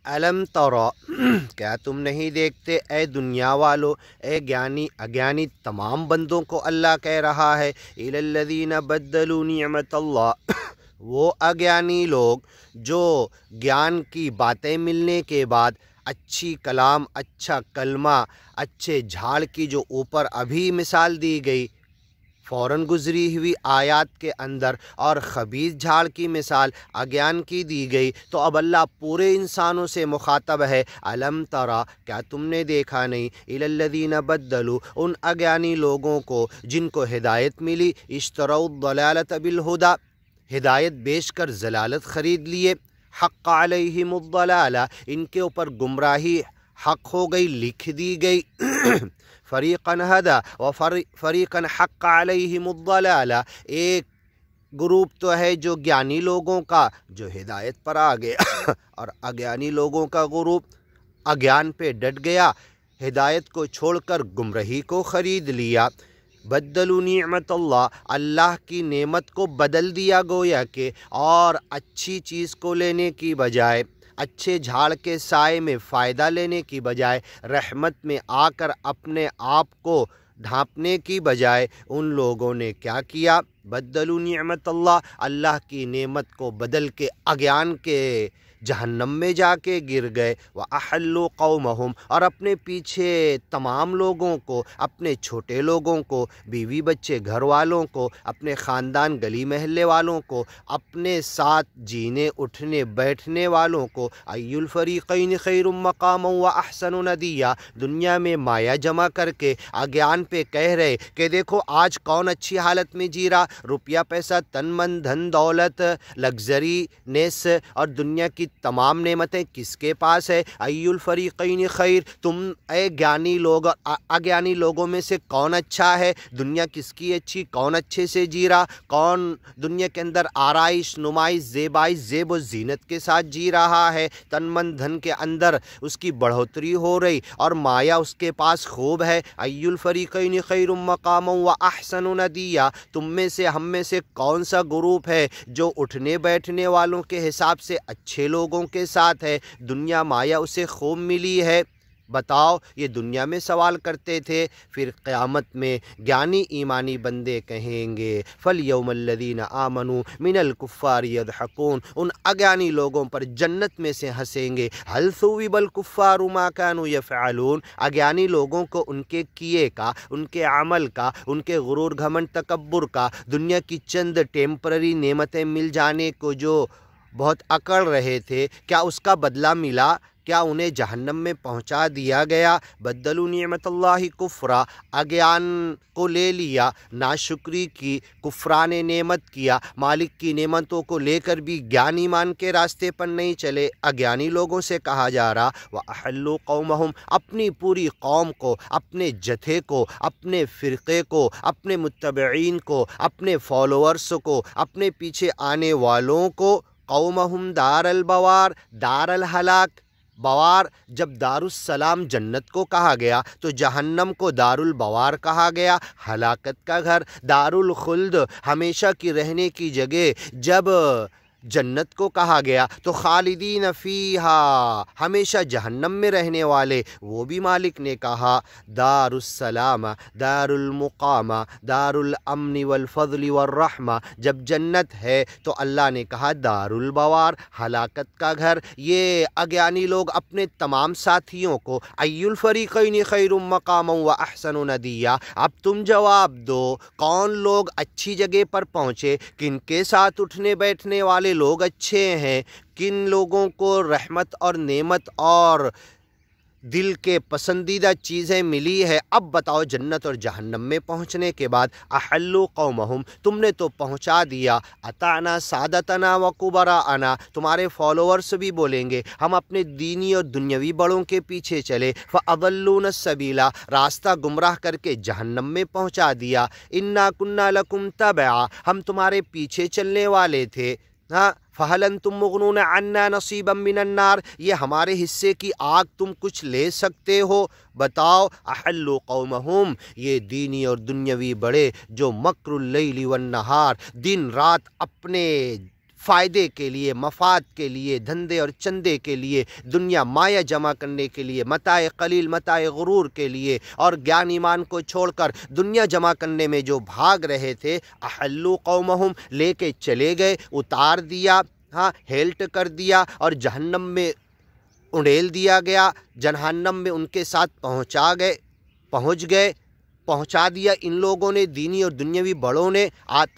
अलम तरा क्या तुम नहीं देखते ए दुनिया वालों, ए ज्ञानी अज्ञानी तमाम बंदों को अल्लाह कह रहा है इलल्लज़ीना बद्दलू निअमतल्लाह वो अज्ञानी लोग जो ज्ञान की बातें मिलने के बाद अच्छी कलाम, अच्छा कलमा, अच्छे झाड़ की जो ऊपर अभी मिसाल दी गई फ़ौरन गुज़री हुई आयत के अंदर, और ख़बीस झाड़ की मिसाल अज्ञान की दी गई, तो अब अल्लाह पूरे इंसानों से मुखातब है। अलम तरा क्या तुमने देखा नहीं इलल्लज़ीना बद्दलू उन अज्ञानी लोगों को जिनको हिदायत मिली, इश्तरौ दलालत बिलहुदा हिदायत बेचकर ज़लालत ख़रीद लिए, हक़्क़ अलैहिमुद्दलाला इनके ऊपर गुमराही हक़ हो गई, लिख दी गई फ़रीक़न हदा व फ़रीक़न हक़्क़ अलैहिमुद्दलाला एक ग्रुप तो है जो ज्ञानी लोगों का जो हिदायत पर आ गया और अज्ञानी लोगों का ग्रुप अज्ञान पे डट गया, हिदायत को छोड़कर गुमराही को ख़रीद लिया। बद्दलू निअमतल्लाह अल्लाह की नेमत को बदल दिया गोया के, और अच्छी चीज़ को लेने की बजाय, अच्छे झाड़ के साए में फ़ायदा लेने की बजाय, रहमत में आकर अपने आप को ढांपने की बजाय उन लोगों ने क्या किया, बद्दलू निअमतल्लाह अल्लाह की नेमत को बदल के अज्ञान के जहन्नम में जाके गिर गए। व अहल्लु कौमहुम और अपने पीछे तमाम लोगों को, अपने छोटे लोगों को, बीवी बच्चे घर वालों को, अपने ख़ानदान गली महल्ले वालों को, अपने साथ जीने उठने बैठने वालों को, अय्युल फ़रीक़ैन खैरुम मक़ामन व अहसनु नदिया दुनिया में माया जमा करके अज्ञान पे कह रहे कि देखो आज कौन अच्छी हालत में जी रहा, रुपया पैसा तन मन धन दौलत लग्जरी नेस और दुनिया की तमाम नेमतें किसके पास है। अय्युल फ़रीक़ैन खैर तुम ए ज्ञानी लोग अज्ञानी लोगों में से कौन अच्छा है, दुनिया किसकी अच्छी, कौन अच्छे से जी रहा, कौन दुनिया के अंदर आराइश नुमाइश ज़ेबाइश ज़ेब व ज़ीनत के साथ जी रहा है, तन मन धन के अंदर उसकी बढ़ोतरी हो रही और माया उसके पास खूब है। अय्युल फ़रीक़ैन खैरुम मक़ामन व अहसनु नदिया तुम में से हम में से कौन सा ग्रुप है जो उठने बैठने वालों के हिसाब से अच्छे लोगों के साथ है, दुनिया माया उसे खूब मिली है। बताओ, ये दुनिया में सवाल करते थे, फिर क़यामत में ज्ञानी ईमानी बंदे कहेंगे फ़ल यौमल्लज़ीना आमनू मिनल कुफ़्फ़ारि यज़हकून उन अज्ञानी लोगों पर जन्नत में से हंसेंगे। हल सुविबल कुफ़्फ़ारु मा कानू यफ़अलून अज्ञानी लोगों को उनके किए का, उनके अमल का, उनके गुरूर घमंड तकब्बुर का, दुनिया की चंद टेम्पररी नेमतें मिल जाने को जो बहुत अकड़ रहे थे, क्या उसका बदला मिला? क्या उन्हें जहन्नम में पहुंचा दिया गया? बद्दलू निअमतल्लाहि कुफ्रा अज्ञान को ले लिया, नाशुक्री की, कुफ्रान नेमत किया, मालिक की नेमतों को लेकर भी ज्ञान ईमान के रास्ते पर नहीं चले। अज्ञानी लोगों से कहा जा रहा व अहल्लु कौमहुम अपनी पूरी कौम को, अपने जथे को, अपने फ़िरक़े को, अपने मुत्तबईन को, अपने फॉलोअर्स को, अपने पीछे आने वालों को, कौमहुम दारल बवार दारल हलाक बवार जब दारुस्सलाम जन्नत को कहा गया तो जहन्नम को दारुल बवार कहा गया, हलाकत का घर, दारुल खुल्द हमेशा की रहने की जगह जब जन्नत को कहा गया तो खालिदीन फ़ीहा हमेशा जहन्नम में रहने वाले, वो भी मालिक ने कहा दारुस्सलाम दारुल मुकामा दारुल अमन वल फ़ज़ल वल रहमा। जब जन्नत है तो अल्लाह ने कहा दारुल बवार हलाकत का घर। ये अज्ञानी लोग अपने तमाम साथियों को अय्युल फ़रीक़ैन खैरुम मक़ामन व अहसनु नदिया, अब तुम जवाब दो कौन लोग अच्छी जगह पर पहुँचे, किनके साथ उठने बैठने वाले लोग अच्छे हैं, किन लोगों को रहमत और नेमत और दिल के पसंदीदा चीज़ें मिली है। अब बताओ जन्नत और जहन्नम में पहुँचने के बाद अहल्लु कौमहुम तुमने तो पहुँचा दिया, अताना सादतना व कुबराअना तुम्हारे फॉलोअर्स भी बोलेंगे हम अपने दीनी और दुनियावी बड़ों के पीछे चले, फ़अदल्लून सबीला रास्ता गुमराह करके जहन्नम में पहुँचा दिया। इन्ना कुन्ना लकुम तबआ हम तुम्हारे पीछे चलने वाले थे। हाँ, फ़हल अंतुम मुग़नून अन्ना नसीबम मिनन नार ये हमारे हिस्से की आग तुम कुछ ले सकते हो? बताओ अहल्लु कौमहुम ये दीनी और दुनियावी बड़े जो मकरुल लैली वन नहार दिन रात अपने फ़ायदे के लिए, मफाद के लिए, धंधे और चंदे के लिए, दुनिया माया जमा करने के लिए, मताए कलील मताए गुरूर के लिए, और ज्ञान ईमान को छोड़कर दुनिया जमा करने में जो भाग रहे थे, अहल्लु कौमहुम, लेके चले गए, उतार दिया, हाँ हेल्ट कर दिया, और जहन्नम में उड़ेल दिया गया, जहन्नम में उनके साथ पहुँचा दिया इन लोगों ने, दीनी और दुनियावी बड़ों ने।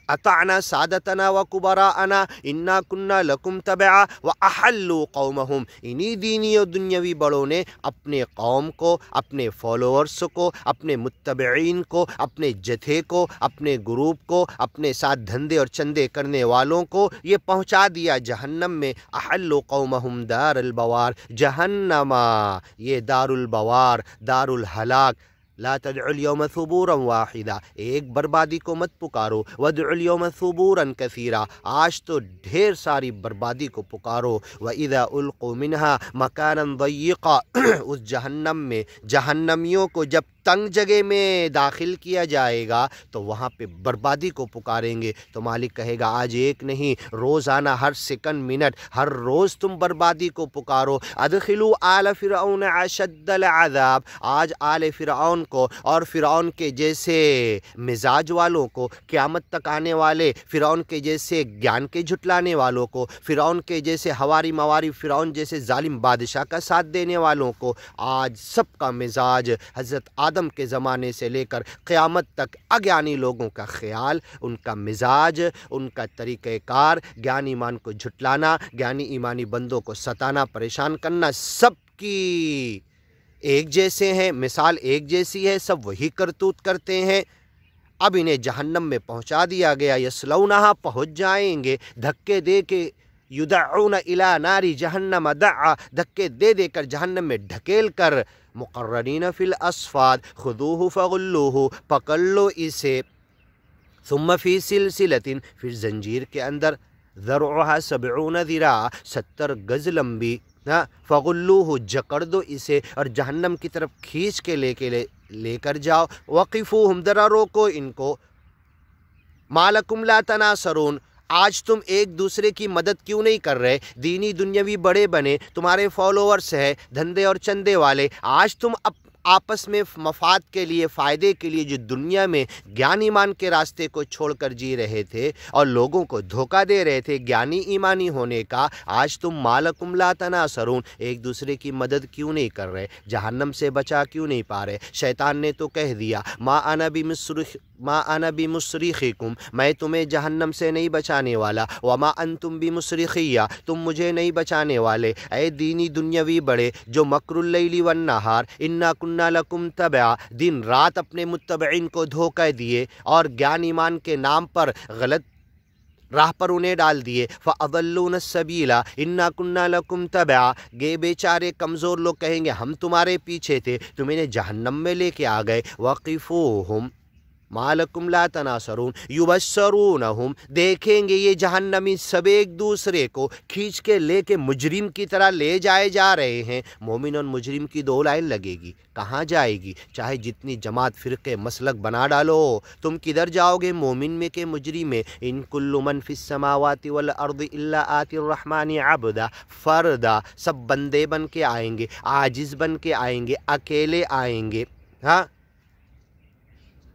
अताना सादतना व कुबराअना इन्ना कुन्ना लकुम तबआ व अहल्लु कौमहुम, इन्हीं दीनी और दुनियावी बड़ों ने अपने कौम को, अपने फॉलोअर्स को, अपने मुत्तबईन को, अपने जथे को, अपने ग्रुप को, अपने साथ धंधे और चंदे करने वालों को ये पहुँचा दिया जहन्नम में। अहल्लु कौमहुम दारुल बवार जहन्नमा, ये दारुल बवार, दारुल हलाक। ला तदउल यौम सुबूरन वाहिदा, एक बर्बादी को मत पुकारो, वदउल यौम सुबूरन कसीरा, आज तो ढेर सारी बर्बादी को पुकारो। व इज़ा उल्क़ू मिन्हा मकानन दय्यक़ा, उस जहन्नम में जहन्नमियों को जब तंग जगह में दाखिल किया जाएगा तो वहाँ पे बर्बादी को पुकारेंगे। तो मालिक कहेगा आज एक नहीं, रोज़ाना, हर सेकंड मिनट, हर रोज़ तुम बर्बादी को पुकारो। अदखिलू आल फ़िरऔन अशद्दल अज़ाब, आज आल फ़िरऔन को और फ़िरऔन के जैसे मिजाज वालों को, क़यामत तक आने वाले फ़िरऔन के जैसे ज्ञान के झुटलाने वालों को, फ़िरऔन के जैसे हवारी मवारी फ़िरऔन जैसे जालिम बादशाह का साथ देने वालों को, आज सबका मिजाज हज़रत आदम के ज़माने से लेकर क़यामत तक अज्ञानी लोगों का ख्याल, उनका मिजाज, उनका तरीक़ेकार, ज्ञान ईमान को झुटलाना, ज्ञानी ईमानी बंदों को सताना, परेशान करना, सबकी एक जैसे हैं, मिसाल एक जैसी है, सब वही करतूत करते हैं। अब इन्हें जहन्नम में पहुंचा दिया गया, यसलौनहा, पहुंच जाएंगे, धक्के दे के, युदऊन इला नारी जहन्नम दआ, धक्के दे देकर जहन्नम में ढकेल कर, मुक़र्रनीन फ़िल अस्फ़ाद खुदूहु फ़ग़ुल्लूहु, पकड़ लो इसे, सुम्मा फ़ी सिलसिलतिन, फिर जंजीर के अंदर, ज़रउहा सबऊन ज़िरा, 70 गज़ लंबी, फ़ग़ुल्लूहु, जकड़ दो इसे और जहन्नम की तरफ खींच के लेकर जाओ। वक़िफ़ूहुम, दरा रोको इनको। मालकुम ला तनासरून, आज तुम एक दूसरे की मदद क्यों नहीं कर रहे? दीनी दुनियावी बड़े बने, तुम्हारे फॉलोअर्स हैं, धंधे और चंदे वाले, आज तुम आपस में मफाद के लिए, फ़ायदे के लिए, जो दुनिया में ज्ञान ईमान के रास्ते को छोड़कर जी रहे थे और लोगों को धोखा दे रहे थे ज्ञानी ईमानी होने का, आज तुम मालकुम ला तनासरून, एक दूसरे की मदद क्यों नहीं कर रहे? जहन्नम से बचा क्यों नहीं पा रहे? शैतान ने तो कह दिया, मा अना बिमुस्रिखिकुम, मैं तुम्हें जहन्नम से नहीं बचाने वाला, वमा अंतुम बिमुस्रिखिया, तुम मुझे नहीं बचाने वाले। ऐ दीनी दुनियावी बड़े जो मकरुल लैली वन नहार इन्ना कुन्ना लकुम तबआ, दिन रात अपने मुत्तबईन को धोखा दिए और ज्ञान ईमान के नाम पर गलत राह पर उन्हें डाल दिए। फ़अज़ल्लून सबीला इन्ना कुन्ना लकुम तबआ, गे बेचारे कमज़ोर लोग कहेंगे हम तुम्हारे पीछे थे, तुम इन्हें जहन्नम में लेके आ गए। वक़िफ़ूहुम मालकुम ला तनासरून युबस्सरूनहुम, देखेंगे ये जहन्नमी सब एक दूसरे को खींच के लेके मुजरिम की तरह ले जाए जा रहे हैं। मोमिन और मुजरिम की दो लाइन लगेगी, कहाँ जाएगी? चाहे जितनी जमात फ़िरक़े मसलक बना डालो, तुम किधर जाओगे? मोमिन में के मुजरिम में। इन कुल्लु मन फ़िस समावाति वल अर्दि इल्ला आतिर रहमानी अब्दा फ़रदा, सब बंदे बन के आएंगे, आजिज़ बन के आएंगे, अकेले आएंगे। हाँ,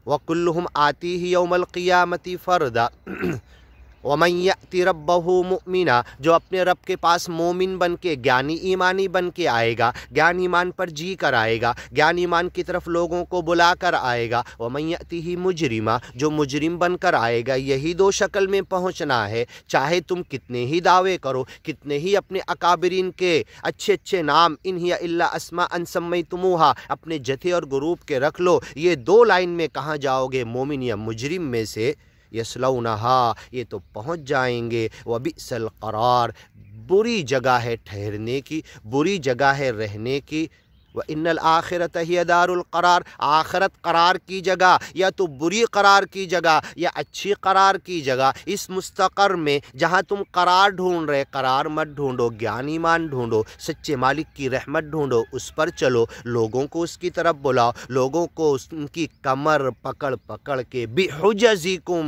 वकुल्लुहुम आतीही यौमल क़ियामति फ़रदा वमन यअति रब्बहु मुमिना, जो अपने रब के पास मोमिन बन के, ज्ञानी ईमानी बन के आएगा, ज्ञान ईमान पर जी कर आएगा, ज्ञान ईमान की तरफ लोगों को बुला कर आएगा। वमन यअतिही मुजरिमा, जो मुजरिम बन कर आएगा। यही दो शक्ल में पहुँचना है। चाहे तुम कितने ही दावे करो, कितने ही अपने अकाबरीन के अच्छे अच्छे नाम, इन हिया इल्ला अस्मा अन सम्मयतुमूहा, अपने जथे और ग्रुप के रख लो, ये दो लाइन में कहाँ जाओगे? मोमिन या मुजरिम में से। यसलौनहा, ये तो पहुँच जाएंगे। वबिसल क़रार, बुरी जगह है ठहरने की, बुरी जगह है रहने की। व इन्नल आखिरत हिय दारुल क़रार, आखिरत करार की जगह, या तो बुरी करार की जगह या अच्छी करार की जगह। इस मुस्तक़र में जहाँ तुम करार ढूंढ रहे, करार मत ढूंढो, ज्ञान ईमान ढूंढो, सच्चे मालिक की रहमत ढूंढो, उस पर चलो, लोगों को उसकी तरफ बुलाओ, लोगों को उनकी कमर पकड़ पकड़ के बिहुजज़िकुम,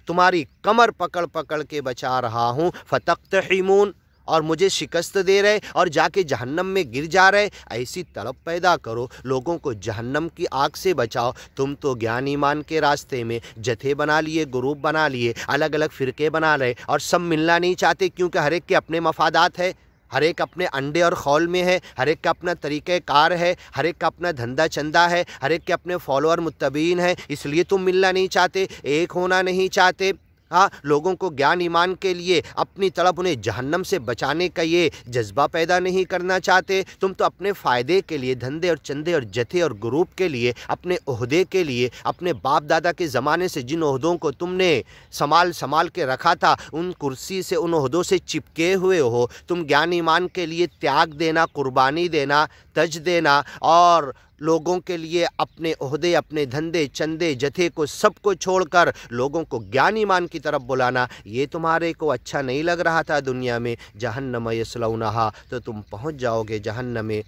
तुम्हारी कमर पकड़ पकड़ के बचा रहा हूँ, फ़तक़्तहिमून, और मुझे शिकस्त दे रहे और जाके जहन्नम में गिर जा रहे। ऐसी तलब पैदा करो, लोगों को जहन्नम की आग से बचाओ। तुम तो ज्ञान ईमान के रास्ते में जथे बना लिए, ग्रुप बना लिए, अलग अलग फ़िरके बना रहे और सब मिलना नहीं चाहते, क्योंकि हर एक के अपने मफादात है, हर एक अपने अंडे और खौल में है, हर एक का अपना तरीक़े कार है, हर एक का अपना धंधा चंदा है, हर एक के अपने फॉलोअर मुत्तबीन हैं। इसलिए तुम मिलना नहीं चाहते, एक होना नहीं चाहते। हाँ, लोगों को ज्ञान ईमान के लिए अपनी तरफ उन्हें जहन्नम से बचाने का ये जज्बा पैदा नहीं करना चाहते। तुम तो अपने फ़ायदे के लिए, धंधे और चंदे और जथे और ग्रुप के लिए, अपने ओहदे के लिए, अपने बाप दादा के ज़माने से जिन ओहदों को तुमने संभाल के रखा था, उन कुर्सी से, उन ओहदों से चिपके हुए हो। तुम ज्ञान ईमान के लिए त्याग देना, कुर्बानी देना, तज देना और लोगों के लिए अपने ओहदे, अपने धंधे चंदे जथे को सबको छोड़कर लोगों को ज्ञान ईमान की तरफ बुलाना, ये तुम्हारे को अच्छा नहीं लग रहा था दुनिया में। जहन्नम यस्लौनहा, तो तुम पहुँच जाओगे जहन्नम में।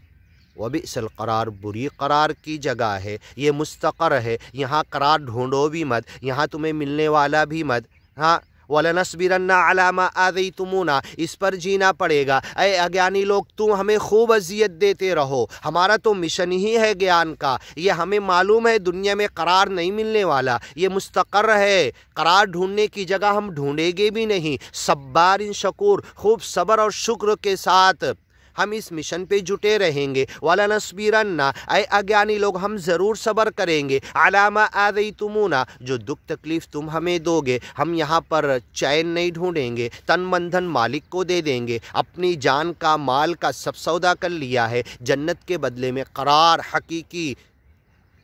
वबिसल करार, बुरी करार की जगह है ये, मुस्तकर है, यहाँ करार ढूंढो भी मत, यहाँ तुम्हें मिलने वाला भी मत। हाँ, वलनस्बिरन्ना अला मा आज़ैतुमूना, इस पर जीना पड़ेगा। ऐ अज्ञानी लोग, तुम हमें खूब अजियत देते रहो, हमारा तो मिशन ही है ज्ञान का। ये हमें मालूम है दुनिया में करार नहीं मिलने वाला, ये मुस्तकर है, करार ढूंढने की जगह हम ढूंढेंगे भी नहीं। सब्बारिन शकूर, खूब सब्र और शुक्र के साथ हम इस मिशन पे जुटे रहेंगे। वाला नस्बीरन्ना, ऐ अज्ञानी लोग, हम ज़रूर सब्र करेंगे। अलामा आज़ैतुमूना, जो दुख तकलीफ़ तुम हमें दोगे, हम यहाँ पर चैन नहीं ढूंढेंगे, तन मन धन मालिक को दे देंगे। अपनी जान का, माल का सब सौदा कर लिया है, जन्नत के बदले में करार हकीकी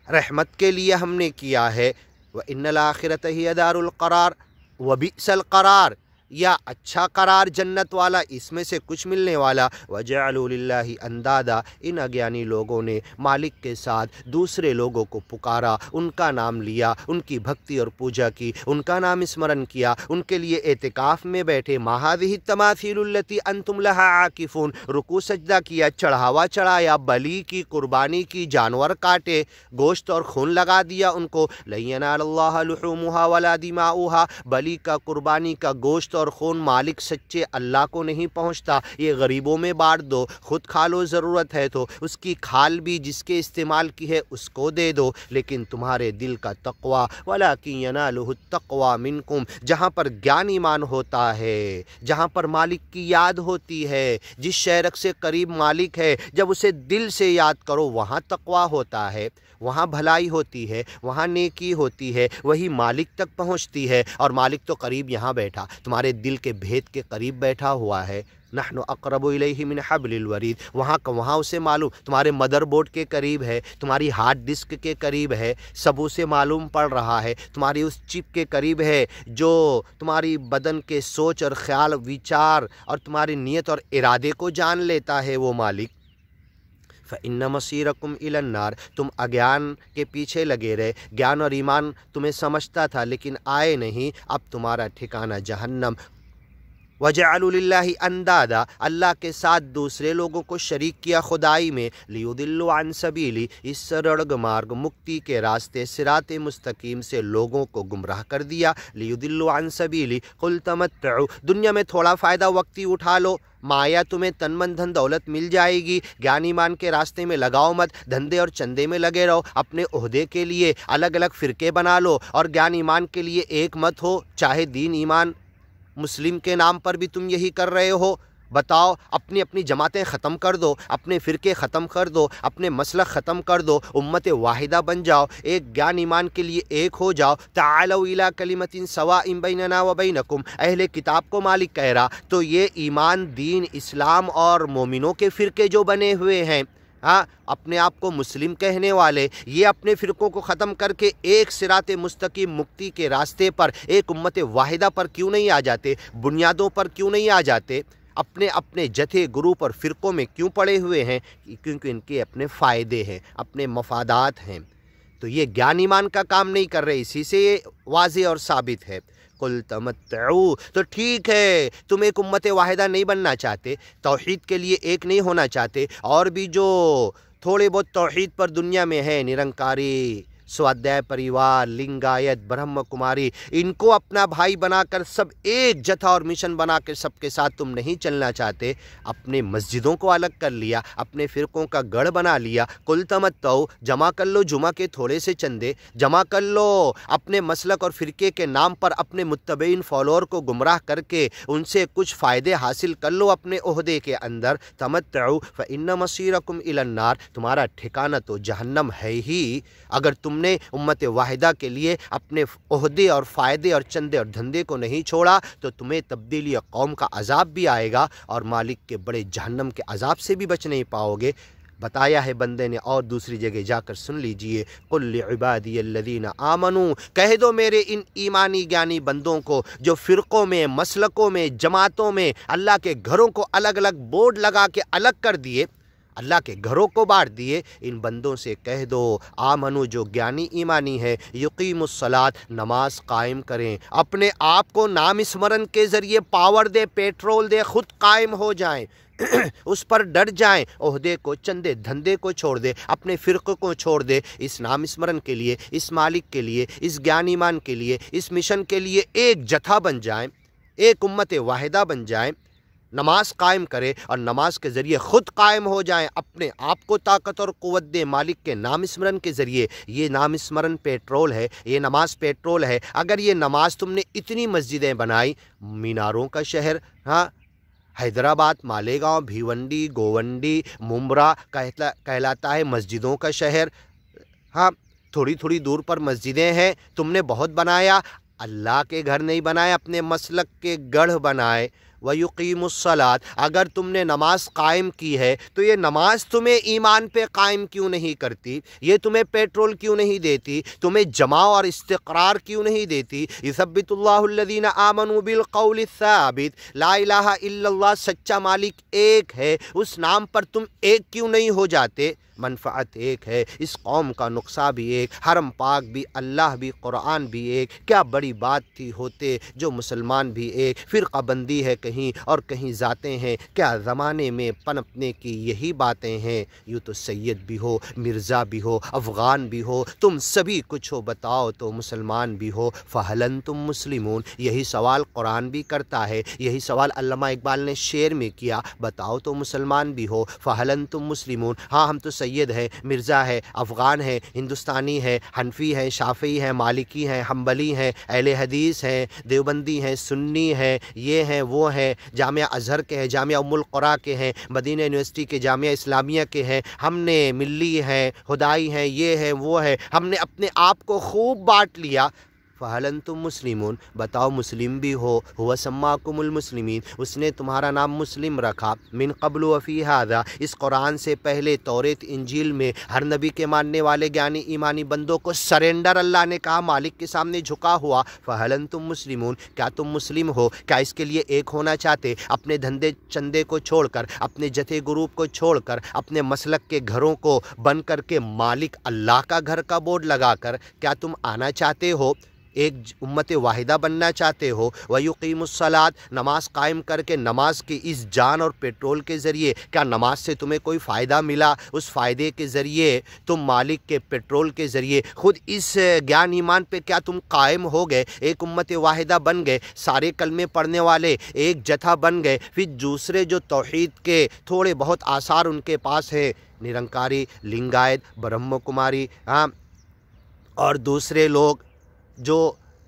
रहमत के लिए हमने किया है। व इन्नल आखिरत हिय दारुल करार व बिसल करार, या अच्छा करार जन्नत वाला, इसमें से कुछ मिलने वाला। वजअलू लिल्लाहि अंदादा, इन अज्ञानी लोगों ने मालिक के साथ दूसरे लोगों को पुकारा, उनका नाम लिया, उनकी भक्ति और पूजा की, उनका नाम स्मरण किया, उनके लिए एतिकाफ़ में बैठे। माहादिहि तमासीलुल्लती अंतुम लहा आकिफून, रुकू सजदा किया, चढ़ावा चढ़ाया, बली की, कुर्बानी की, जानवर काटे, गोश्त और खून लगा दिया उनको। लन यनालल्लाह लुहूमुहा वला दिमाउहा, बली का, कुर्बानी का गोश्त और खून मालिक सच्चे अल्लाह को नहीं पहुंचता। ये गरीबों में बांट दो, खुद खा लो, ज़रूरत है तो, उसकी खाल भी जिसके इस्तेमाल की है उसको दे दो, लेकिन तुम्हारे दिल का तक़वा, वलाकिन यनालुहु तक़वा मिनकुम, जहाँ पर ज्ञान ईमान होता है, जहाँ पर मालिक की याद होती है, जिस शहर से करीब मालिक है, जब उसे दिल से याद करो, वहाँ तक़वा होता है, वहाँ भलाई होती है, वहाँ नेकी होती है, वही मालिक तक पहुँचती है। और मालिक तो करीब यहाँ बैठा, तुम्हारे दिल के भेद के करीब बैठा हुआ है। नहनु अक़रबु इलैहि मिन हब्लिल वरीद, वहाँ का वहाँ उसे मालूम, तुम्हारे मदरबोर्ड के करीब है, तुम्हारी हार्ड डिस्क के करीब है, सब उसे मालूम पड़ रहा है, तुम्हारी उस चिप के करीब है जो तुम्हारी बदन के सोच और ख्याल, विचार और तुम्हारी नीयत और इरादे को जान लेता है वो मालिक। फ़इन्न मसीरकुम इलन्नार, तुम अज्ञान के पीछे लगे रहे, ज्ञान और ईमान तुम्हें समझता था लेकिन आए नहीं, अब तुम्हारा ठिकाना जहन्नम। वजअलू लिल्लाहि अंदादा, अल्लाह के साथ दूसरे लोगों को शरीक किया खुदाई में। लियुदिल्लु अन सबीली, इस सड़क मार्ग मुक्ति के रास्ते सिराते मुस्तकीम से लोगों को गुमराह कर दिया। लियुदिल्लु अन सबीली कुल तमत्तउ, दुनिया में थोड़ा फ़ायदा वक्ती उठा लो, माया तुम्हें तन मन धन दौलत मिल जाएगी। ज्ञान ईमान के रास्ते में लगाओ मत, धंधे और चंदे में लगे रहो, अपने ओहदे के लिए अलग अलग फ़िरके बना लो और ज्ञान ईमान के लिए एक मत हो। चाहे दीन ईमान मुस्लिम के नाम पर भी तुम यही कर रहे हो, बताओ, अपनी अपनी जमातें ख़त्म कर दो, अपने फ़िरके ख़त्म कर दो, अपने मसलक ख़त्म कर दो, उम्मत वाहिदा बन जाओ, एक ज्ञान ईमान के लिए एक हो जाओ। तालौ इला कलिमतिन सवाइन बैनना व बैनकुम, अहले किताब को मालिक कह रहा, तो ये ईमान, दीन, इस्लाम और मोमिनों के फ़िरके जो बने हुए हैं, हाँ, अपने आप को मुस्लिम कहने वाले, ये अपने फ़िरक़ों को ख़त्म करके एक सिराते मुस्तकीम मुक्ति के रास्ते पर, एक उम्मत वाहिदा पर क्यों नहीं आ जाते, बुनियादों पर क्यों नहीं आ जाते, अपने अपने जथे ग्रुप और फ़िरक़ों में क्यों पड़े हुए हैं? क्योंकि इनके अपने फ़ायदे हैं, अपने मफादात हैं। तो ये ज्ञान ईमान का काम नहीं कर रहे, इसी से ये वाज़ेह और साबित है। कुल तमत्तउ, तो ठीक है, तुम एक उम्मत वाहिदा नहीं बनना चाहते, तौहीद के लिए एक नहीं होना चाहते, और भी जो थोड़े बहुत तौहीद पर दुनिया में है, निरंकारी स्वाध्याय परिवार, लिंगायत, ब्रह्म कुमारी, इनको अपना भाई बनाकर सब एक जथा और मिशन बनाकर सबके साथ तुम नहीं चलना चाहते। अपने मस्जिदों को अलग कर लिया, अपने फ़िरक़ों का गढ़ बना लिया। कुल तमत्तौ, जमा कर लो जुमा के थोड़े से चंदे, जमा कर लो अपने मसलक और फ़िरके के नाम पर अपने मुत्तबईन फॉलोअर को गुमराह करके उनसे कुछ फ़ायदे हासिल कर लो अपने ओहदे के अंदर। तमत्तउ फ़इन्न मसीरकुम इलन्नार, तुम्हारा ठिकाना तो जहन्नम है ही। अगर तुमने उम्मत वाहिदा के लिए अपने ओहदे और फ़ायदे और चंदे और धंधे को नहीं छोड़ा तो तुम्हें तब्दीली कौम का अजाब भी आएगा और मालिक के बड़े जहन्नम के अजाब से भी बच नहीं पाओगे। बताया है बंदे ने, और दूसरी जगह जाकर सुन लीजिए, कुल लिइबादियल्लज़ीना आमनू, कह दो मेरे इन ईमानी ज्ञानी बंदों को जो फ़िरक़ों में, मसलकों में, जमातों में अल्लाह के घरों को अलग अलग बोर्ड लगा के अलग कर दिए, अल्लाह के घरों को बांट दिए, इन बंदों से कह दो आमनु, जो ज्ञानी ईमानी है, युकीमुस्सलात, नमाज कायम करें, अपने आप को नाम स्मरण के ज़रिए पावर दे, पेट्रोल दे, ख़ुद कायम हो जाएं, उस पर डट जाएं, ओहदे को, चंदे धंधे को छोड़ दे, अपने फ़िरक़े को छोड़ दे, इस नाम स्मरण के लिए, इस मालिक के लिए, इस ज्ञान ईमान के लिए, इस मिशन के लिए एक जथा बन जाएं, एक उम्मत वाहिदा बन जाएं, नमाज कायम करे और नमाज के ज़रिए ख़ुद कायम हो जाएं, अपने आप को ताकत और क़ुव्वत दे मालिक के नाम स्मरण के ज़रिए। ये नाम स्मरण पेट्रोल है, ये नमाज पेट्रोल है। अगर ये नमाज तुमने इतनी मस्जिदें बनाई, मीनारों का शहर, हाँ, हैदराबाद, मालेगांव, भिवंडी, गोवंडी, मुमरा कहलाता है मस्जिदों का शहर। हाँ, थोड़ी थोड़ी दूर पर मस्जिदें हैं, तुमने बहुत बनाया, अल्लाह के घर नहीं बनाए, अपने मसलक के गढ़ बनाए। वयुकीमुस्सलात, अगर तुमने नमाज कायम की है तो ये नमाज तुम्हें ईमान पे कायम क्यों नहीं करती, ये तुम्हें पेट्रोल क्यों नहीं देती, तुम्हें जमा और इस्तिक़रार क्यों नहीं देती। युसब्बितुल्लाहुल्लज़ीना आमनू बिल क़ौलि साबित, ला इलाहा इल्लल्लाह, सच्चा मालिक एक है, उस नाम पर तुम एक क्यों नहीं हो जाते। मनफ़अत एक है, इस कौम का नुक्सा भी एक, हरम पाक भी, अल्लाह भी, कुरान भी एक। क्या बड़ी बात थी होते जो मुसलमान भी एक, फ़िरक़ा बंदी है कहीं और कहीं ज़ातें हैं, क्या ज़माने में पनपने की यही बातें हैं। यूँ तो सैयद भी हो, मिर्ज़ा भी हो, अफ़गान भी हो, तुम सभी कुछ हो, बताओ तो मुसलमान भी हो। फ़हलन तुम मुस्लिमून, यही सवाल कुरान भी करता है, यही सवाल अल्लामा इकबाल ने शेर में किया, बताओ तो मुसलमान भी हो। फ़हलन तुम मुस्लिमून, हाँ हम तो सैयद है, मिर्ज़ा है, अफ़गान है, हिंदुस्तानी है, हनफी है, शाफ़ी है, मालिकी हैं, हम्बली हैं, अहले हदीस हैं, देवबंदी हैं, सुन्नी हैं, ये हैं वो हैं, जामिया अज़हर के हैं, जामिया उम्मुल क़ुरा के हैं, मदीना यूनिवर्सिटी के, जामिया इस्लामिया के हैं, हमने मिल्ली हैं, हुदाई हैं, ये हैं वो है, हमने अपने आप को खूब बाँट लिया। फ़हलन तुम मुस्लिमून, बताओ मुस्लिम भी हो। हुवा सम्माकुमुल मुस्लिमीन, उसने तुम्हारा नाम मुस्लिम रखा। मिन क़ब्ल व फ़ी हाज़ा, इस कुरान से पहले तौरेत इंजील में हर नबी के मानने वाले ज्ञानी ईमानी बंदों को सरेंडर अल्लाह ने कहा, मालिक के सामने झुका हुआ। फ़हलन तुम मुस्लिमून, क्या तुम मुस्लिम हो, क्या इसके लिए एक होना चाहते, अपने धंधे चंदे को छोड़कर, अपने जथे ग्रुप को छोड़कर, अपने मसलक के घरों को बन करके मालिक अल्लाह का घर का बोर्ड लगाकर क्या तुम आना चाहते हो, एक उम्मत वाहिदा बनना चाहते हो। वयुकीमुस्सलात, नमाज कायम करके नमाज की इस जान और पेट्रोल के ज़रिए क्या नमाज से तुम्हें कोई फ़ायदा मिला, उस फ़ायदे के ज़रिए तुम मालिक के पेट्रोल के ज़रिए ख़ुद इस ज्ञान ईमान पे क्या तुम कायम हो गए, एक उम्मत वाहिदा बन गए, सारे कलमे पढ़ने वाले एक जथा बन गए। फिर दूसरे जो तौहीद के थोड़े बहुत आसार उनके पास है, निरंकारी, लिंगायत, ब्रह्म कुमारी, हाँ, और दूसरे लोग जो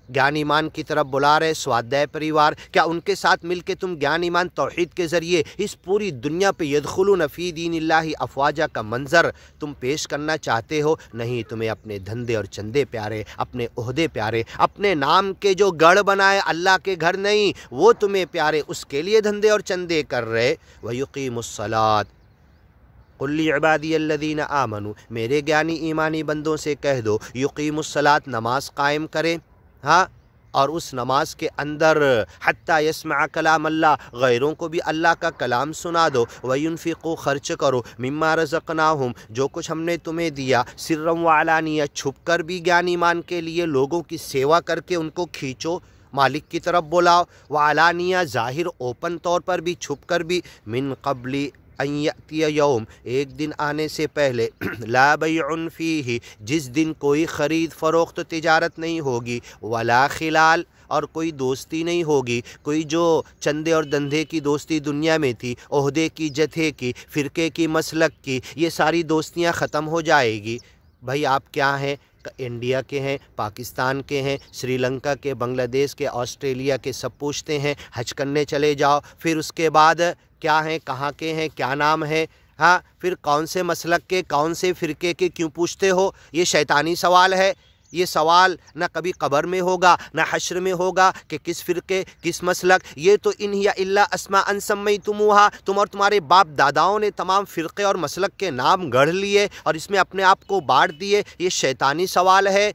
ज्ञान ईमान की तरफ बुला रहे, स्वाध्याय परिवार, क्या उनके साथ मिलके तुम ज्ञान ईमान तौहीद के ज़रिए इस पूरी दुनिया पे यदखुलून फ़ी दीनिल्लाहि अफ़वाजा का मंज़र तुम पेश करना चाहते हो? नहीं, तुम्हें अपने धंधे और चंदे प्यारे, अपने ओहदे प्यारे, अपने नाम के जो गढ़ बनाए अल्लाह के घर नहीं वो तुम्हें प्यारे, उसके लिए धंधे और चंदे कर रहे। वयुकीमुस्सलात, कुल लिइबादियल्लज़ीना आमनू, मेरे ज्ञानी ईमानी बंदों से कह दो, युकीमुस्सलात, नमाज कायम करें, हाँ, और उस नमाज के अंदर हत्ता यस्मा कलाम अल्लाह, गैरों को भी अल्लाह का कलाम सुना दो। वयुनफ़िक़ू, खर्च करो, मिम्मा रज़क़नाहुम, जो कुछ हमने तुम्हें दिया, सिर्रम व अलानिया, छुप कर भी ज्ञान ईमान के लिए लोगों की सेवा करके उनको खींचो, मालिक की तरफ बुलाओ। व अलानिया, ज़ाहिर ओपन तौर पर भी, छुप कर भी। मिन क़ब्ली ان یأتی یوم، ایک دن آنے سے پہلے، لا بیع فیہ، جس دن کوئی خرید فروخت تجارت نہیں ہوگی، ولا خلال، اور کوئی دوستی نہیں ہوگی، کوئی جو چندے اور دندھے کی دوستی دنیا میں تھی، عہدے کی، جتھے کی، فرقے کی، مسلک کی، یہ ساری دوستیاں ختم ہو جائے گی۔ بھائی آپ کیا ہیں؟ انڈیا کے ہیں، پاکستان کے ہیں، سری لنکا کے، بنگلہ دیش کے، آسٹریلیا کے، سب پوچھتے ہیں حج کرنے چلے جاؤ، پھر اس کے بعد کیا ہیں، کہاں کے ہیں، کیا نام ہے، ہاں پھر کون سے مسلک کے، کون سے فرقے کے، کیوں پوچھتے ہو؟ یہ شیطانی سوال ہے۔ یہ سوال نہ کبھی قبر میں ہوگا نہ حشر میں ہوگا کہ کس فرقے، کس مسلک۔ یہ تو ان ہی الا اسماء سمیتموہا، تم اور تمہارے باپ داداؤں نے تمام فرقے اور مسلک کے نام گڑھ لیے اور اس میں اپنے آپ کو بانٹ دیے۔ یہ شیطانی سوال ہے۔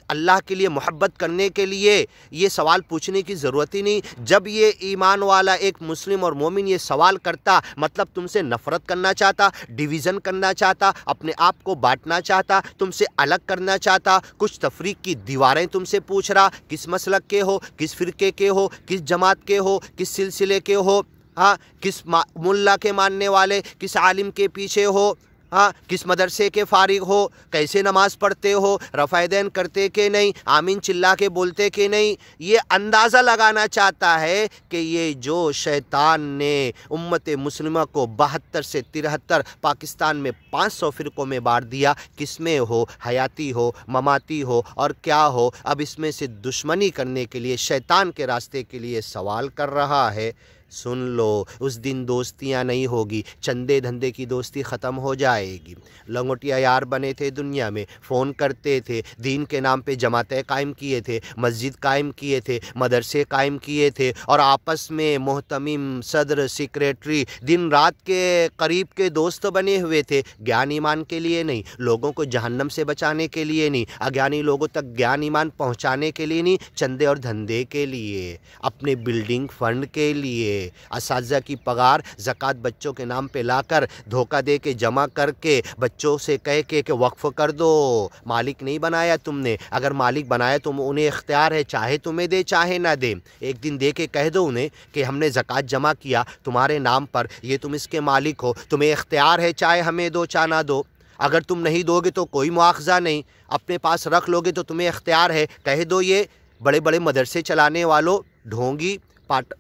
اللہ کے لیے محبت کرنے کے لیے یہ سوال پوچھنے کی ضرورت ہی نہیں۔ جب یہ ایمان والا ایک مسلم اور مومن یہ سوال کرتا، مطلب تم سے نفرت کرنا چاہتا، ڈویژن کرنا چاہتا، اپنے آپ کو بانٹنا چاہتا، تم سے الگ کرنا چاہتا، کچھ تفریق کی دیواریں تم سے پوچھ رہا، کس مسلک کے ہو، کس فرقے کے ہو، کس جماعت کے ہو، کس سلسلے کے ہو، ہاں کس ملا کے ماننے والے، کس عالم کے پیچھے ہو، ہاں کس مدرسے کے فارغ ہو، کیسے نماز پڑھتے ہو، رفع دین کرتے کہ نہیں، آمین چلا کے بولتے کہ نہیں۔ یہ اندازہ لگانا چاہتا ہے کہ یہ جو شیطان نے امت مسلمہ کو 72 سے 73 پاکستان میں 500 فرقوں میں بانٹ دیا، کس میں ہو، حیاتی ہو، مماتی ہو اور کیا ہو، اب اس میں سے دشمنی کرنے کے لیے، شیطان کے راستے کے لیے سوال کر رہا ہے۔ سن لو، اس دن دوستیاں نہیں ہوگی، چندے دھندے کی دوستی ختم ہو جائے گی۔ لنگوٹیا یار بنے تھے دنیا میں، فون کرتے تھے، دین کے نام پہ جماعتیں قائم کیے تھے، مسجد قائم کیے تھے، مدرسے قائم کیے تھے اور آپس میں محتمم، صدر، سیکریٹری دن رات کے قریب کے دوست بنے ہوئے تھے، گیان ایمان کے لیے نہیں، لوگوں کو جہنم سے بچانے کے لیے نہیں، اگیانی لوگوں تک گیان ایمان پہنچانے کے لیے نہیں، چندے اور دھندے کے لیے، اپنے بلڈنگ فنڈ کے لیے، اساتذہ کی پگار زکوٰۃ بچوں کے نام پہ لا کر دھوکہ دے کے جمع کر کے بچوں سے کہہ کے کہ وقف کر دو۔ مالک نہیں بنایا تم نے، اگر مالک بنایا تو انہیں اختیار ہے، چاہے تمہیں دے چاہے نہ دے۔ ایک دن دے کے کہہ دو انہیں کہ ہم نے زکوٰۃ جمع کیا تمہارے نام پر، یہ تم اس کے مالک ہو، تمہیں اختیار ہے، چاہے ہمیں دو چاہے نہ دو۔ اگر تم نہیں دو گے تو کوئی مواخذہ نہیں، اپنے پاس رکھ لو گے تو تمہیں اختیار ہے، کہہ دو۔ یہ بڑے بڑے مدرسے چلانے والوں، ڈھونگی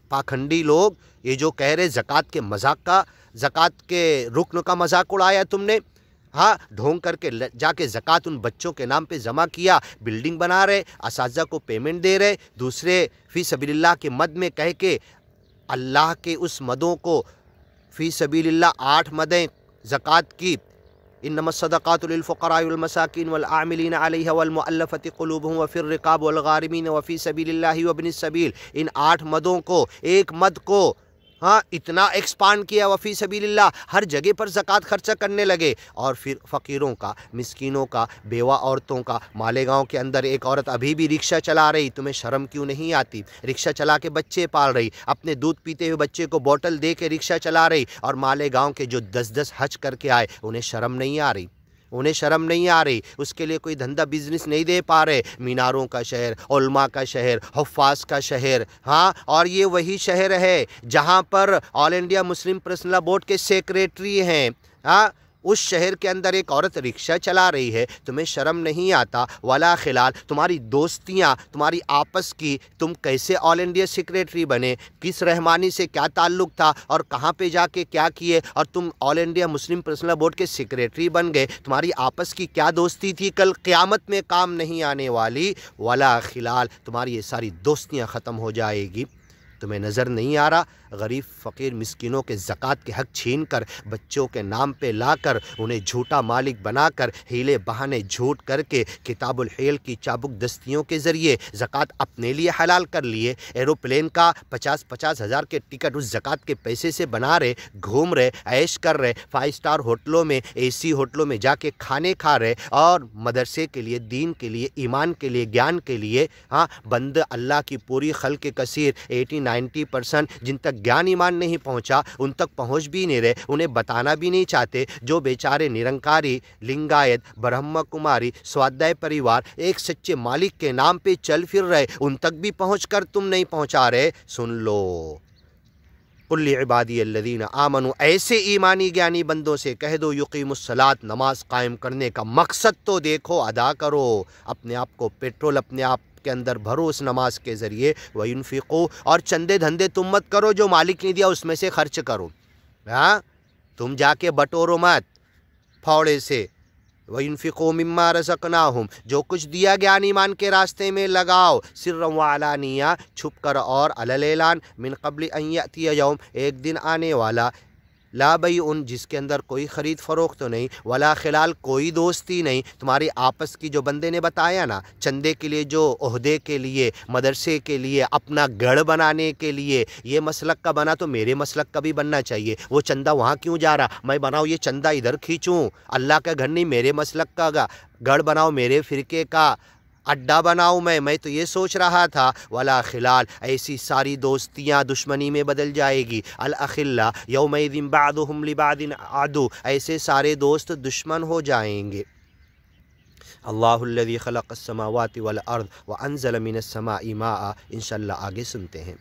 پاکھنڈی لوگ، یہ جو کہہ رہے زکوٰۃ کے مذاق کا، زکوٰۃ کے رکن کا مذاق اڑایا تم نے، ہاں ڈھونگ کر کے جا کے زکوٰۃ ان بچوں کے نام پہ جمع کیا، بلڈنگ بنا رہے، اساتذہ کو پیمنٹ دے رہے، دوسرے فی سبیل اللہ کے مد میں کہہ کے اللہ کے اس مدوں کو، فی سبیل اللہ 8 مدیں زکوٰۃ کی، انما الصدقات للفقراء والمساکین والعاملین علیہا والمؤلفۃ قلوبہم وفی الرقاب والغارمین وفی سبیل اللہ وابن السبیل، ان 8 مدوں کو، ایک مد کو ہاں اتنا ایکسپانڈ کیا، وفی سبیل اللہ، ہر جگہ پر زکوٰۃ خرچہ کرنے لگے، اور پھر فقیروں کا، مسکینوں کا، بیوہ عورتوں کا۔ مالیگاؤں کے اندر ایک عورت ابھی بھی رکشہ چلا رہی، تمہیں شرم کیوں نہیں آتی؟ رکشہ چلا کے بچے پال رہی، اپنے دودھ پیتے ہوئے بچے کو بوٹل دے کے رکشہ چلا رہی، اور مالیگاؤں کے جو 10 حج کر کے آئے انہیں شرم نہیں آ رہی، انہیں شرم نہیں آ رہی، اس کے لیے کوئی دھندا بزنس نہیں دے پا رہے۔ میناروں کا شہر، علماء کا شہر، حفاظ کا شہر، ہاں اور یہ وہی شہر ہے جہاں پر آل انڈیا مسلم پرسنل بورڈ کے سیکریٹری ہیں، ہاں اس شہر کے اندر ایک عورت رکشہ چلا رہی ہے، تمہیں شرم نہیں آتا؟ ولا خلال، تمہاری دوستیاں تمہاری آپس کی، تم کیسے آل انڈیا سیکریٹری بنے، کس رحمانی سے کیا تعلق تھا اور کہاں پہ جا کے کیا کیے، اور تم آل انڈیا مسلم پرسنل بورڈ کے سیکریٹری بن گئے، تمہاری آپس کی کیا دوستی تھی، کل قیامت میں کام نہیں آنے والی۔ ولا خلال، تمہاری یہ ساری دوستیاں ختم ہو جائے گی۔ تمہیں نظر نہیں آ رہا؟ غریب فقیر مسکینوں کے زکوٰۃ کے حق چھین کر، بچوں کے نام پہ لا کر، انہیں جھوٹا مالک بنا کر، ہیلے بہانے جھوٹ کر کے، کتاب الحیل کی چابک دستیوں کے ذریعے زکوٰۃ اپنے لیے حلال کر لیے۔ ایروپلین کا 50 ہزار کے ٹکٹ اس زکوٰۃ کے پیسے سے بنا رہے، گھوم رہے، عیش کر رہے، 5 اسٹار ہوٹلوں میں، AC ہوٹلوں میں جا کے کھانے کھا رہے، اور مدرسے کے لیے، دین کے لیے، ایمان کے لیے، گیان کے لیے، ہاں بند اللہ کی پوری خلق کثیر 80-90% جن تک گیان ایمان نہیں پہنچا، ان تک پہنچ بھی نہیں رہے، انہیں بتانا بھی نہیں چاہتے، جو بیچارے نرنکاری، لنگایت، برہما کماری، سوادھیائے پریوار ایک سچے مالک کے نام پہ چل پھر رہے، ان تک بھی پہنچ کر تم نہیں پہنچا رہے۔ سن لو، قل لعبادی الذین آمنوا، ایسے ایمانی گیانی بندوں سے کہہ دو یقیم الصلاۃ، نماز قائم کرنے کا مقصد تو دیکھو، ادا کرو، اپنے آپ کو پیٹرول اپنے آپ کے اندر بھرو اس نماز کے ذریعے، وَيُنْفِقُوا، اور چندے دھندے تم مت کرو، جو مالک نے دیا اس میں سے خرچ کرو، ہاں تم جا کے بٹورو مت پھوڑے سے، وَيُنْفِقُوا مِمَّا رَزَقْنَاهُمْ، جو کچھ دیا گیا ایمان کے راستے میں لگاؤ، سرًا وعلانیہ، چھپ کر اور علی الاعلان، من قبل ان یأتی یوم، ایک دن آنے والا، لا بیع، جس کے اندر کوئی خرید فروخت نہیں، ولا خلال، کوئی دوستی نہیں، تمہاری آپس کی، جو بندے نے بتایا نا، چندے کے لیے، جو عہدے کے لیے، مدرسے کے لیے، اپنا گڑھ بنانے کے لیے، یہ مسلک کا بنا تو میرے مسلک کا بھی بننا چاہیے، وہ چندہ وہاں کیوں جا رہا، میں بناؤ یہ چندہ ادھر کھینچوں، اللہ کا گھر نہیں، میرے مسلک کا گڑھ بناؤ، میرے فرقے کا اڈا بناؤں، میں تو یہ سوچ رہا تھا، ولا خلال، ایسی ساری دوستیاں دشمنی میں بدل جائے گی، الاخلاء یومئذ بعضهم لبعض عدو، ایسے سارے دوست دشمن ہو جائیں گے۔ اللہ الذی خلق السماوات والارض وانزل من السماء ماء، انشاءاللہ آگے سنتے ہیں۔